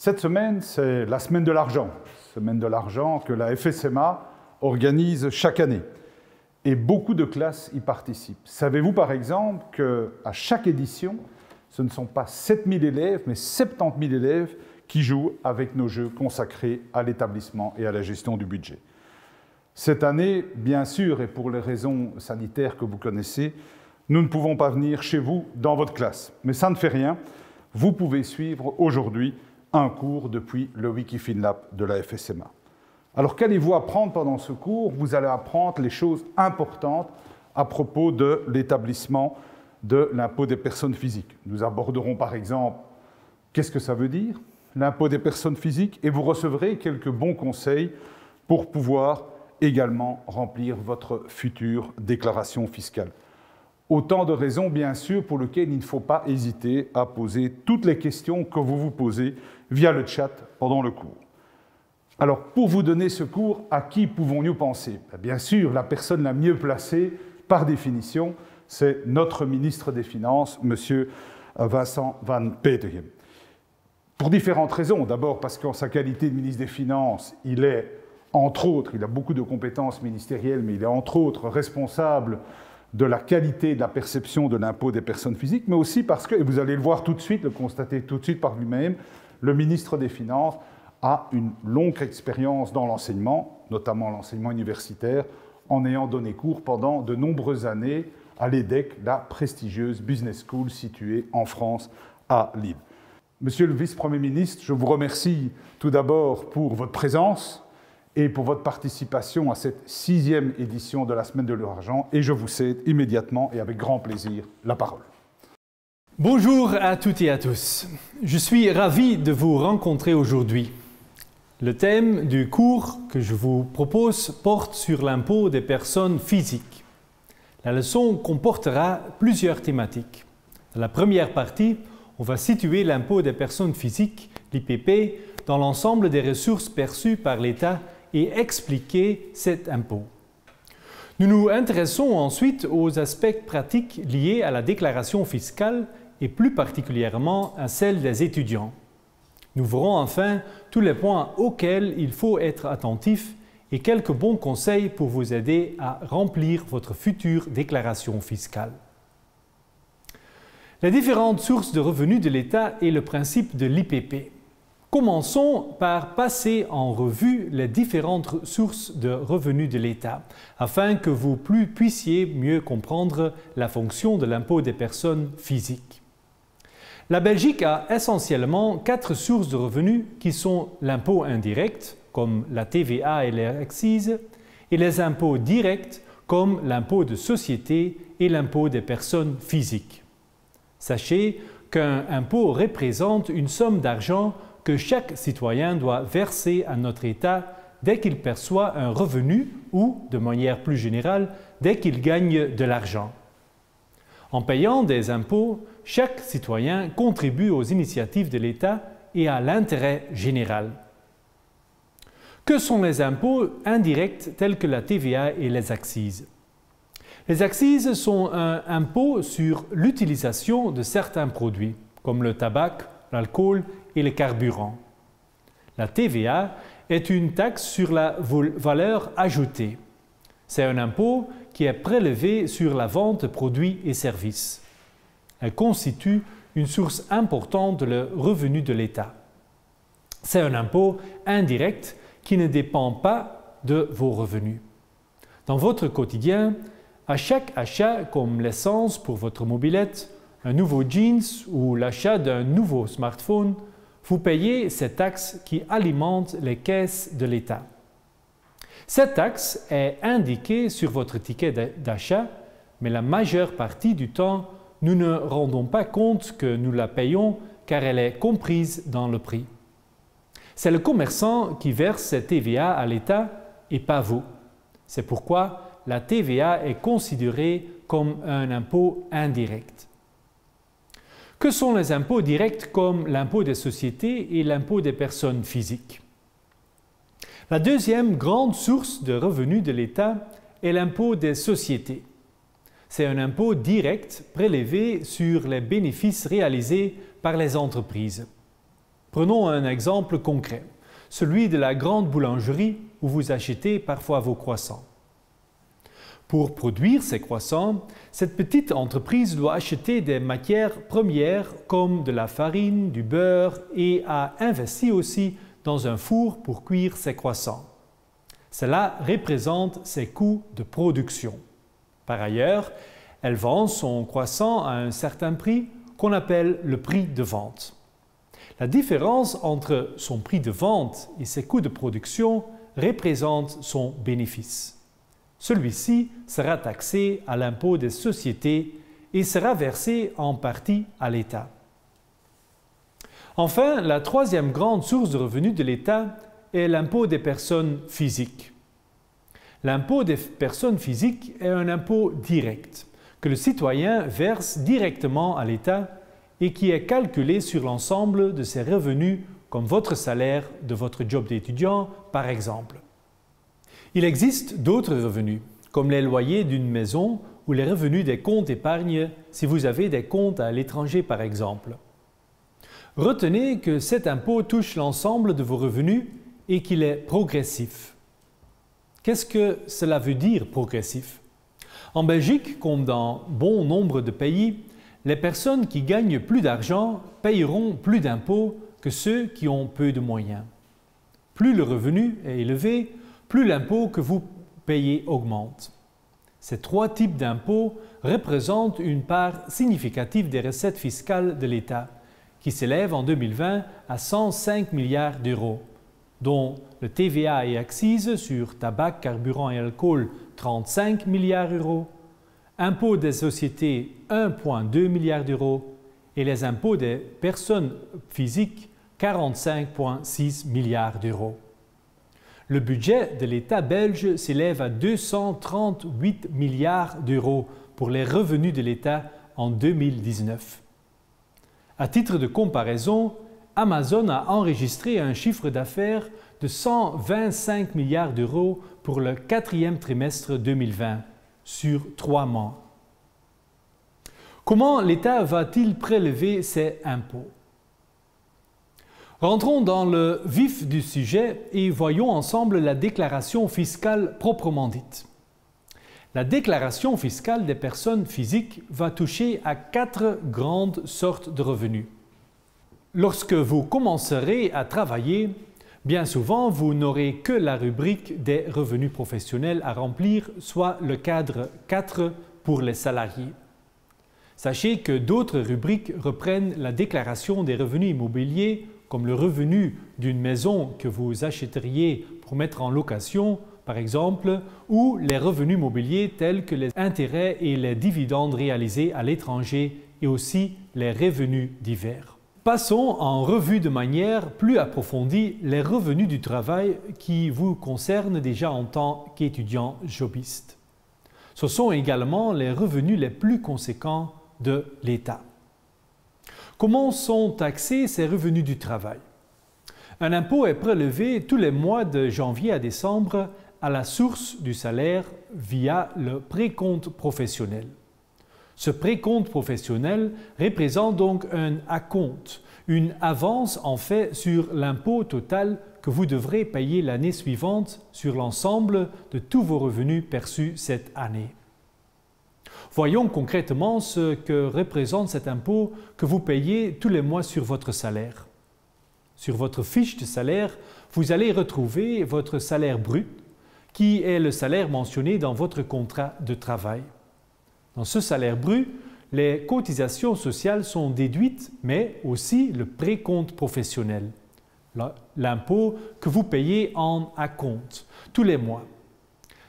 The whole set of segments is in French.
Cette semaine, c'est la semaine de l'argent que la FSMA organise chaque année. Et beaucoup de classes y participent. Savez-vous par exemple qu'à chaque édition, ce ne sont pas 7000 élèves, mais 70 000 élèves qui jouent avec nos jeux consacrés à l'établissement et à la gestion du budget. Cette année, bien sûr, et pour les raisons sanitaires que vous connaissez, nous ne pouvons pas venir chez vous dans votre classe. Mais ça ne fait rien, vous pouvez suivre aujourd'hui un cours depuis le Wikifinlab de la FSMA. Alors qu'allez-vous apprendre pendant ce cours? Vous allez apprendre les choses importantes à propos de l'établissement de l'impôt des personnes physiques. Nous aborderons par exemple qu'est-ce que ça veut dire, l'impôt des personnes physiques, et vous recevrez quelques bons conseils pour pouvoir également remplir votre future déclaration fiscale. Autant de raisons, bien sûr, pour lesquelles il ne faut pas hésiter à poser toutes les questions que vous vous posez via le chat pendant le cours. Alors, pour vous donner ce cours, à qui pouvons-nous penser? Bien sûr, la personne la mieux placée, par définition, c'est notre ministre des Finances, M. Vincent Van Petegem. Pour différentes raisons. D'abord, parce qu'en sa qualité de ministre des Finances, il est, entre autres, il a beaucoup de compétences ministérielles, mais il est, entre autres, responsable de la qualité de la perception de l'impôt des personnes physiques, mais aussi parce que, et vous allez le voir tout de suite, le constater tout de suite par lui-même, le ministre des Finances a une longue expérience dans l'enseignement, notamment l'enseignement universitaire, en ayant donné cours pendant de nombreuses années à l'EDEC, la prestigieuse business school située en France, à Lille. Monsieur le vice-premier ministre, je vous remercie tout d'abord pour votre présence et pour votre participation à cette 6e édition de la Semaine de l'argent, et je vous cède immédiatement et avec grand plaisir la parole. Bonjour à toutes et à tous. Je suis ravi de vous rencontrer aujourd'hui. Le thème du cours que je vous propose porte sur l'impôt des personnes physiques. La leçon comportera plusieurs thématiques. Dans la première partie, on va situer l'impôt des personnes physiques, l'IPP, dans l'ensemble des ressources perçues par l'État et expliquer cet impôt. Nous nous intéressons ensuite aux aspects pratiques liés à la déclaration fiscale et plus particulièrement à celle des étudiants. Nous verrons enfin tous les points auxquels il faut être attentif et quelques bons conseils pour vous aider à remplir votre future déclaration fiscale. Les différentes sources de revenus de l'État et le principe de l'IPP. Commençons par passer en revue les différentes sources de revenus de l'État, afin que vous puissiez mieux comprendre la fonction de l'impôt des personnes physiques. La Belgique a essentiellement 4 sources de revenus qui sont l'impôt indirect, comme la TVA et les accises, et les impôts directs, comme l'impôt de société et l'impôt des personnes physiques. Sachez qu'un impôt représente une somme d'argent que chaque citoyen doit verser à notre État dès qu'il perçoit un revenu ou, de manière plus générale, dès qu'il gagne de l'argent. En payant des impôts, chaque citoyen contribue aux initiatives de l'État et à l'intérêt général. Que sont les impôts indirects tels que la TVA et les accises? Les accises sont un impôt sur l'utilisation de certains produits, comme le tabac, l'alcool et les carburants. La TVA est une taxe sur la valeur ajoutée. C'est un impôt qui est prélevé sur la vente de produits et services. Elle constitue une source importante de revenus de l'État. C'est un impôt indirect qui ne dépend pas de vos revenus. Dans votre quotidien, à chaque achat comme l'essence pour votre mobilette, un nouveau jeans ou l'achat d'un nouveau smartphone, vous payez ces taxes qui alimentent les caisses de l'État. Cette taxe est indiquée sur votre ticket d'achat, mais la majeure partie du temps, nous ne rendons pas compte que nous la payons car elle est comprise dans le prix. C'est le commerçant qui verse cette TVA à l'État et pas vous. C'est pourquoi la TVA est considérée comme un impôt indirect. Que sont les impôts directs comme l'impôt des sociétés et l'impôt des personnes physiques? La deuxième grande source de revenus de l'État est l'impôt des sociétés. C'est un impôt direct prélevé sur les bénéfices réalisés par les entreprises. Prenons un exemple concret, celui de la grande boulangerie où vous achetez parfois vos croissants. Pour produire ces croissants, cette petite entreprise doit acheter des matières premières comme de la farine, du beurre et a investi aussi dans un four pour cuire ses croissants. Cela représente ses coûts de production. Par ailleurs, elle vend son croissant à un certain prix qu'on appelle le prix de vente. La différence entre son prix de vente et ses coûts de production représente son bénéfice. Celui-ci sera taxé à l'impôt des sociétés et sera versé en partie à l'État. Enfin, la troisième grande source de revenus de l'État est l'impôt des personnes physiques. L'impôt des personnes physiques est un impôt direct que le citoyen verse directement à l'État et qui est calculé sur l'ensemble de ses revenus comme votre salaire de votre job d'étudiant, par exemple. Il existe d'autres revenus, comme les loyers d'une maison ou les revenus des comptes épargne si vous avez des comptes à l'étranger, par exemple. Retenez que cet impôt touche l'ensemble de vos revenus et qu'il est progressif. Qu'est-ce que cela veut dire, progressif? En Belgique, comme dans bon nombre de pays, les personnes qui gagnent plus d'argent payeront plus d'impôts que ceux qui ont peu de moyens. Plus le revenu est élevé, plus l'impôt que vous payez augmente. Ces trois types d'impôts représentent une part significative des recettes fiscales de l'État, qui s'élèvent en 2020 à 105 milliards d'euros, dont le TVA et accises sur tabac, carburant et alcool 35 milliards d'euros, impôts des sociétés 1,2 milliard d'euros et les impôts des personnes physiques 45,6 milliards d'euros. Le budget de l'État belge s'élève à 238 milliards d'euros pour les revenus de l'État en 2019. À titre de comparaison, Amazon a enregistré un chiffre d'affaires de 125 milliards d'euros pour le quatrième trimestre 2020, sur 3 mois. Comment l'État va-t-il prélever ces impôts? Rentrons dans le vif du sujet et voyons ensemble la déclaration fiscale proprement dite. La déclaration fiscale des personnes physiques va toucher à 4 grandes sortes de revenus. Lorsque vous commencerez à travailler, bien souvent vous n'aurez que la rubrique des revenus professionnels à remplir, soit le cadre 4 pour les salariés. Sachez que d'autres rubriques reprennent la déclaration des revenus immobiliers, comme le revenu d'une maison que vous achèteriez pour mettre en location, par exemple, ou les revenus mobiliers tels que les intérêts et les dividendes réalisés à l'étranger et aussi les revenus divers. Passons en revue de manière plus approfondie les revenus du travail qui vous concernent déjà en tant qu'étudiant jobiste. Ce sont également les revenus les plus conséquents de l'État. Comment sont taxés ces revenus du travail? Un impôt est prélevé tous les mois de janvier à décembre à la source du salaire via le précompte professionnel. Ce précompte professionnel représente donc un acompte, une avance en fait sur l'impôt total que vous devrez payer l'année suivante sur l'ensemble de tous vos revenus perçus cette année. Voyons concrètement ce que représente cet impôt que vous payez tous les mois sur votre salaire. Sur votre fiche de salaire, vous allez retrouver votre salaire brut, qui est le salaire mentionné dans votre contrat de travail. Dans ce salaire brut, les cotisations sociales sont déduites, mais aussi le précompte professionnel, l'impôt que vous payez en acompte tous les mois.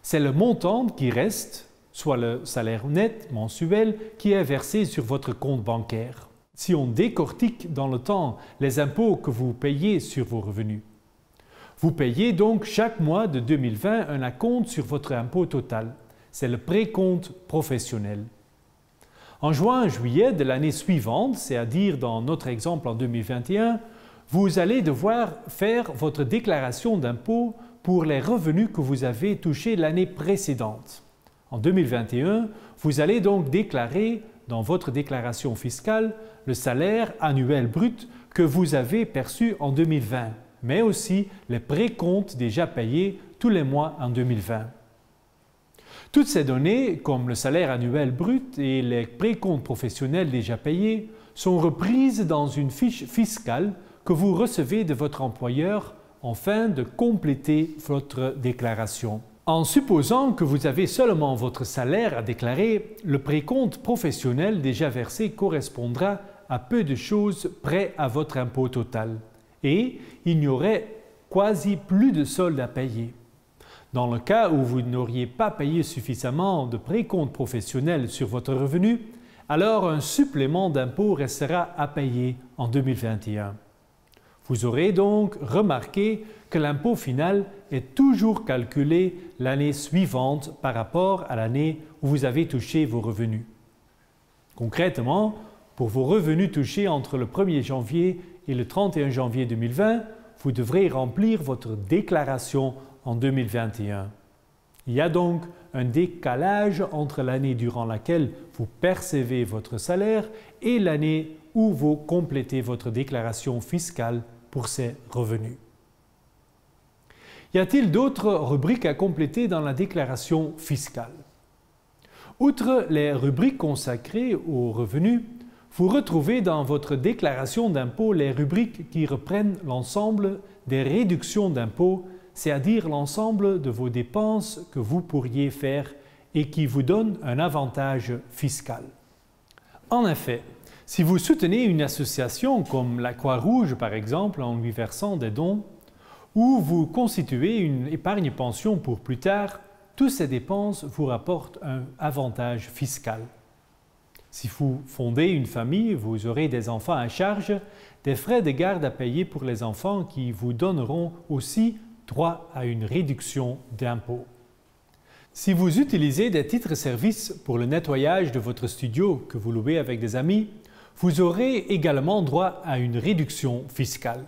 C'est le montant qui reste, soit le salaire net mensuel qui est versé sur votre compte bancaire. Si on décortique dans le temps les impôts que vous payez sur vos revenus, vous payez donc chaque mois de 2020 un acompte sur votre impôt total. C'est le précompte professionnel. En juin-juillet de l'année suivante, c'est-à-dire dans notre exemple en 2021, vous allez devoir faire votre déclaration d'impôt pour les revenus que vous avez touchés l'année précédente. En 2021, vous allez donc déclarer dans votre déclaration fiscale le salaire annuel brut que vous avez perçu en 2020, mais aussi les précomptes déjà payés tous les mois en 2020. Toutes ces données, comme le salaire annuel brut et les précomptes professionnels déjà payés, sont reprises dans une fiche fiscale que vous recevez de votre employeur afin de compléter votre déclaration. En supposant que vous avez seulement votre salaire à déclarer, le précompte professionnel déjà versé correspondra à peu de choses près à votre impôt total et il n'y aurait quasi plus de solde à payer. Dans le cas où vous n'auriez pas payé suffisamment de précompte professionnel sur votre revenu, alors un supplément d'impôt restera à payer en 2021. Vous aurez donc remarqué que l'impôt final est toujours calculé l'année suivante par rapport à l'année où vous avez touché vos revenus. Concrètement, pour vos revenus touchés entre le 1er janvier et le 31 janvier 2020, vous devrez remplir votre déclaration en 2021. Il y a donc un décalage entre l'année durant laquelle vous percevez votre salaire et l'année où vous complétez votre déclaration fiscale pour ces revenus. Y a-t-il d'autres rubriques à compléter dans la déclaration fiscale? Outre les rubriques consacrées aux revenus, vous retrouvez dans votre déclaration d'impôt les rubriques qui reprennent l'ensemble des réductions d'impôt, c'est-à-dire l'ensemble de vos dépenses que vous pourriez faire et qui vous donnent un avantage fiscal. En effet, si vous soutenez une association comme la Croix-Rouge par exemple en lui versant des dons, ou vous constituez une épargne pension pour plus tard, toutes ces dépenses vous rapportent un avantage fiscal. Si vous fondez une famille, vous aurez des enfants à charge, des frais de garde à payer pour les enfants qui vous donneront aussi droit à une réduction d'impôt. Si vous utilisez des titres-services pour le nettoyage de votre studio que vous louez avec des amis, vous aurez également droit à une réduction fiscale.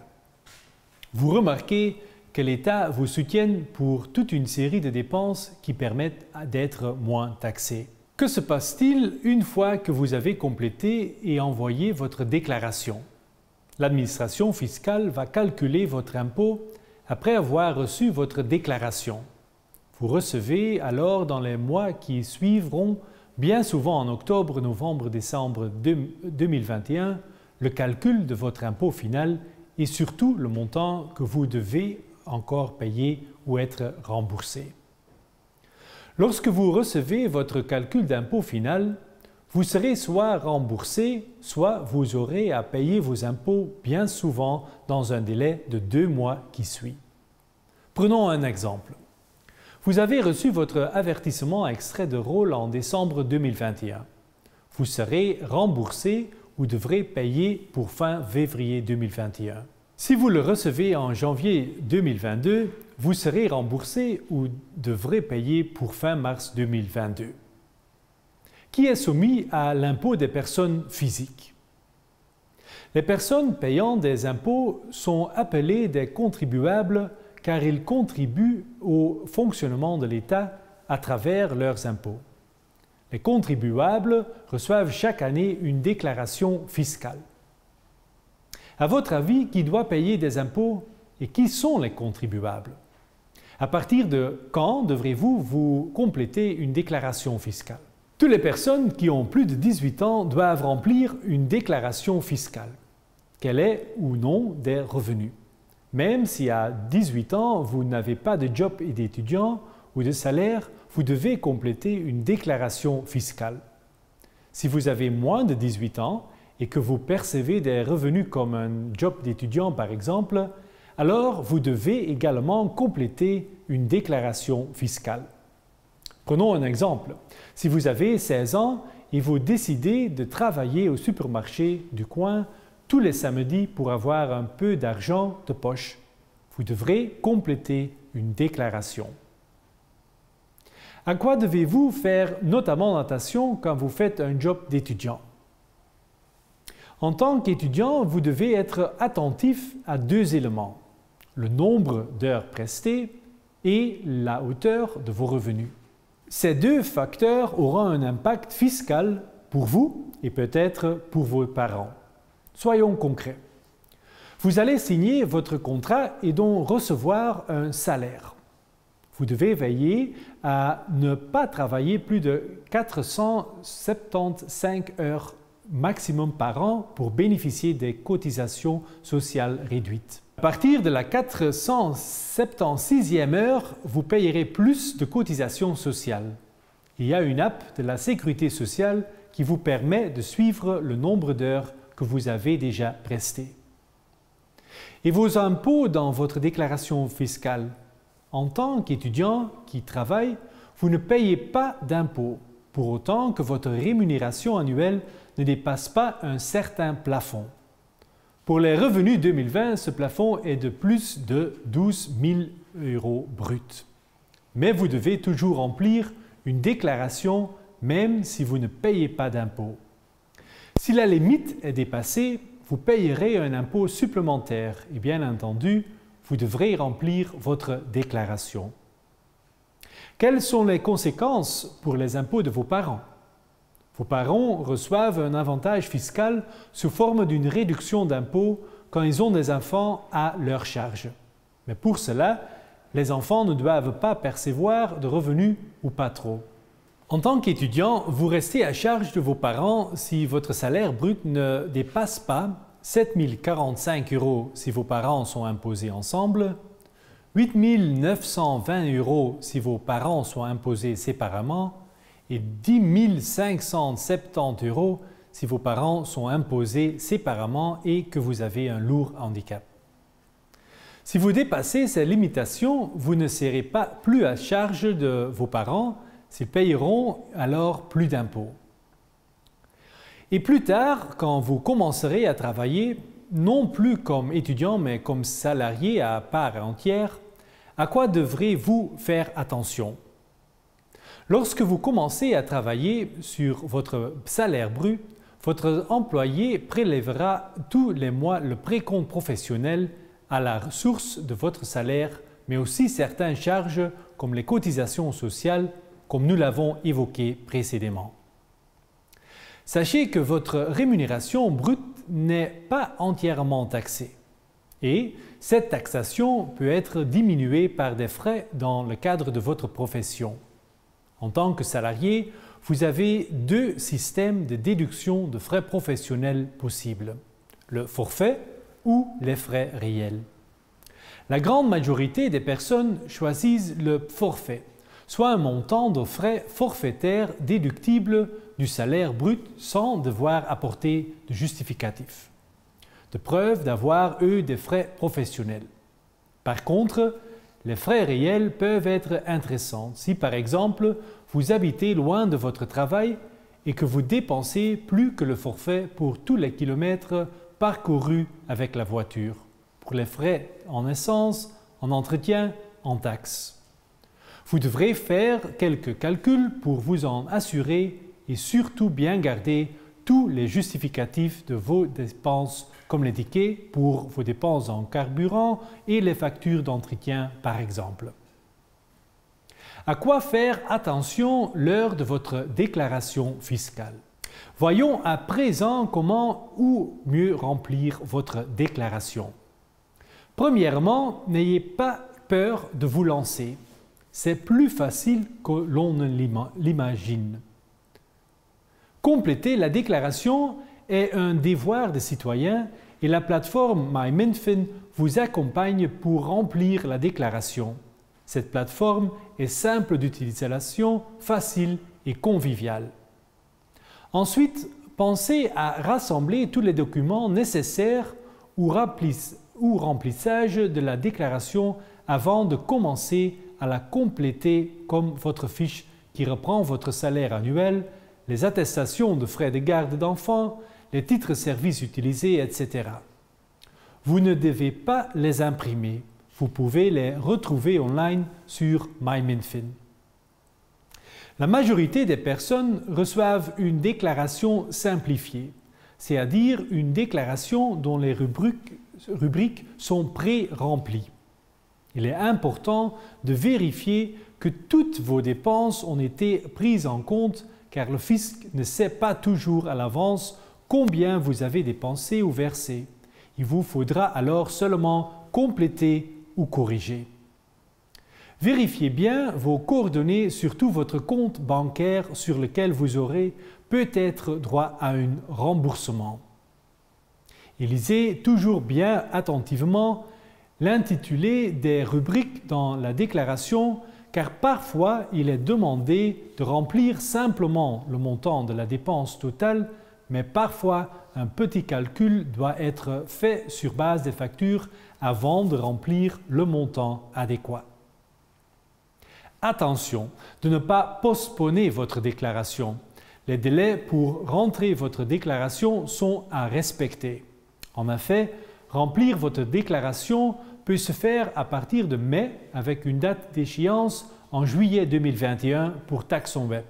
Vous remarquez que l'État vous soutienne pour toute une série de dépenses qui permettent d'être moins taxé. Que se passe-t-il une fois que vous avez complété et envoyé votre déclaration? L'administration fiscale va calculer votre impôt après avoir reçu votre déclaration. Vous recevez alors dans les mois qui suivront, bien souvent en octobre, novembre, décembre 2021, le calcul de votre impôt final et surtout le montant que vous devez encore payer ou être remboursé. Lorsque vous recevez votre calcul d'impôt final, vous serez soit remboursé, soit vous aurez à payer vos impôts bien souvent dans un délai de 2 mois qui suit. Prenons un exemple. Vous avez reçu votre avertissement extrait de rôle en décembre 2021. Vous serez remboursé ou devrez payer pour fin février 2021. Si vous le recevez en janvier 2022, vous serez remboursé ou devrez payer pour fin mars 2022. Qui est soumis à l'impôt des personnes physiques? Les personnes payant des impôts sont appelées des contribuables car ils contribuent au fonctionnement de l'État à travers leurs impôts. Les contribuables reçoivent chaque année une déclaration fiscale. À votre avis, qui doit payer des impôts et qui sont les contribuables? À partir de quand devrez-vous vous compléter une déclaration fiscale? Toutes les personnes qui ont plus de 18 ans doivent remplir une déclaration fiscale, qu'elle ait ou non des revenus. Même si à 18 ans, vous n'avez pas de job et d'étudiant ou de salaire, vous devez compléter une déclaration fiscale. Si vous avez moins de 18 ans et que vous percevez des revenus comme un job d'étudiant par exemple, alors vous devez également compléter une déclaration fiscale. Prenons un exemple. Si vous avez 16 ans et vous décidez de travailler au supermarché du coin tous les samedis pour avoir un peu d'argent de poche, vous devrez compléter une déclaration. À quoi devez-vous faire notamment attention quand vous faites un job d'étudiant? En tant qu'étudiant, vous devez être attentif à 2 éléments, le nombre d'heures prestées et la hauteur de vos revenus. Ces 2 facteurs auront un impact fiscal pour vous et peut-être pour vos parents. Soyons concrets. Vous allez signer votre contrat et donc recevoir un salaire. Vous devez veiller à ne pas travailler plus de 475 heures maximum par an pour bénéficier des cotisations sociales réduites. À partir de la 476e heure, vous payerez plus de cotisations sociales. Il y a une app de la Sécurité sociale qui vous permet de suivre le nombre d'heures que vous avez déjà prestées. Et vos impôts dans votre déclaration fiscale. En tant qu'étudiant qui travaille, vous ne payez pas d'impôts, pour autant que votre rémunération annuelle ne dépasse pas un certain plafond. Pour les revenus 2020, ce plafond est de plus de 12 000 € bruts. Mais vous devez toujours remplir une déclaration même si vous ne payez pas d'impôts. Si la limite est dépassée, vous payerez un impôt supplémentaire et bien entendu, vous devrez remplir votre déclaration. Quelles sont les conséquences pour les impôts de vos parents? Vos parents reçoivent un avantage fiscal sous forme d'une réduction d'impôt quand ils ont des enfants à leur charge. Mais pour cela, les enfants ne doivent pas percevoir de revenus ou pas trop. En tant qu'étudiant, vous restez à charge de vos parents si votre salaire brut ne dépasse pas 7 045 € si vos parents sont imposés ensemble, 8 920 € si vos parents sont imposés séparément et 10 570 € si vos parents sont imposés séparément et que vous avez un lourd handicap. Si vous dépassez ces limitations, vous ne serez pas plus à charge de vos parents. Ils payeront alors plus d'impôts. Et plus tard, quand vous commencerez à travailler, non plus comme étudiant, mais comme salarié à part entière, à quoi devrez-vous faire attention? Lorsque vous commencez à travailler sur votre salaire brut, votre employé prélèvera tous les mois le précompte professionnel à la source de votre salaire, mais aussi certaines charges comme les cotisations sociales, comme nous l'avons évoqué précédemment. Sachez que votre rémunération brute n'est pas entièrement taxée et cette taxation peut être diminuée par des frais dans le cadre de votre profession. En tant que salarié, vous avez deux systèmes de déduction de frais professionnels possibles, le forfait ou les frais réels. La grande majorité des personnes choisissent le forfait, soit un montant de frais forfaitaires déductibles du salaire brut sans devoir apporter de justificatif, de preuve d'avoir eu des frais professionnels. Par contre, les frais réels peuvent être intéressants si par exemple vous habitez loin de votre travail et que vous dépensez plus que le forfait pour tous les kilomètres parcourus avec la voiture, pour les frais en essence, en entretien, en taxes. Vous devrez faire quelques calculs pour vous en assurer et surtout bien garder tous les justificatifs de vos dépenses comme les tickets pour vos dépenses en carburant et les factures d'entretien par exemple. À quoi faire attention lors de votre déclaration fiscale? Voyons à présent comment ou mieux remplir votre déclaration. Premièrement, n'ayez pas peur de vous lancer. C'est plus facile que l'on ne l'imagine. Compléter la déclaration est un devoir des citoyens et la plateforme MyMinFin vous accompagne pour remplir la déclaration. Cette plateforme est simple d'utilisation, facile et conviviale. Ensuite, pensez à rassembler tous les documents nécessaires au remplissage de la déclaration avant de commencer à la compléter comme votre fiche qui reprend votre salaire annuel, les attestations de frais de garde d'enfants, les titres services utilisés, etc. Vous ne devez pas les imprimer. Vous pouvez les retrouver online sur MyMinFin. La majorité des personnes reçoivent une déclaration simplifiée, c'est-à-dire une déclaration dont les rubriques sont pré-remplies. Il est important de vérifier que toutes vos dépenses ont été prises en compte car le fisc ne sait pas toujours à l'avance combien vous avez dépensé ou versé. Il vous faudra alors seulement compléter ou corriger. Vérifiez bien vos coordonnées, surtout votre compte bancaire sur lequel vous aurez peut-être droit à un remboursement. Et lisez toujours bien attentivement l'intitulé des rubriques dans la déclaration, car parfois il est demandé de remplir simplement le montant de la dépense totale, mais parfois un petit calcul doit être fait sur base des factures avant de remplir le montant adéquat. Attention de ne pas postponer votre déclaration. Les délais pour rentrer votre déclaration sont à respecter. En effet, remplir votre déclaration peut se faire à partir de mai avec une date d'échéance en juillet 2021 pour Taxon Web.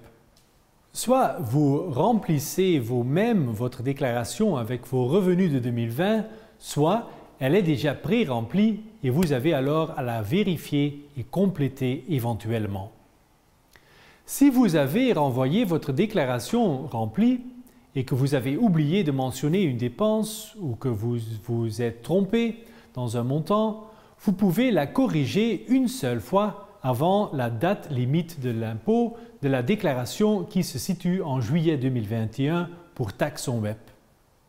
Soit vous remplissez vous-même votre déclaration avec vos revenus de 2020, soit elle est déjà pré-remplie et vous avez alors à la vérifier et compléter éventuellement. Si vous avez renvoyé votre déclaration remplie et que vous avez oublié de mentionner une dépense ou que vous vous êtes trompé dans un montant, vous pouvez la corriger une seule fois avant la date limite de l'impôt de la déclaration qui se situe en juillet 2021 pour Taxon Web.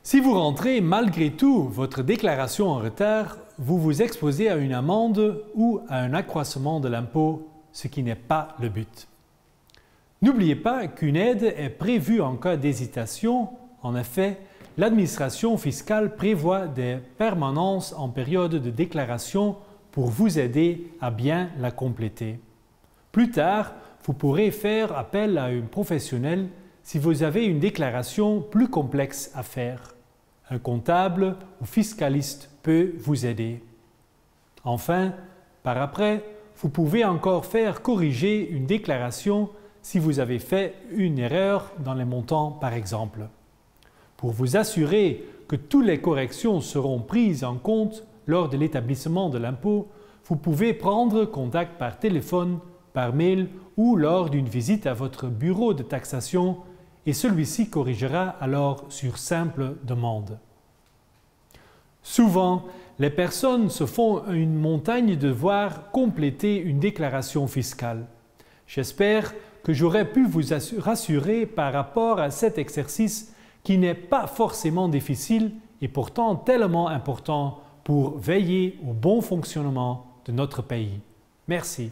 Si vous rentrez malgré tout votre déclaration en retard, vous vous exposez à une amende ou à un accroissement de l'impôt, ce qui n'est pas le but. N'oubliez pas qu'une aide est prévue en cas d'hésitation. En effet, l'administration fiscale prévoit des permanences en période de déclaration pour vous aider à bien la compléter. Plus tard, vous pourrez faire appel à un professionnel si vous avez une déclaration plus complexe à faire. Un comptable ou fiscaliste peut vous aider. Enfin, par après, vous pouvez encore faire corriger une déclaration si vous avez fait une erreur dans les montants par exemple. Pour vous assurer que toutes les corrections seront prises en compte lors de l'établissement de l'impôt, vous pouvez prendre contact par téléphone, par mail ou lors d'une visite à votre bureau de taxation et celui-ci corrigera alors sur simple demande. Souvent, les personnes se font une montagne de devoir compléter une déclaration fiscale. J'espère que j'aurai pu vous rassurer par rapport à cet exercice qui n'est pas forcément difficile et pourtant tellement important pour veiller au bon fonctionnement de notre pays. Merci.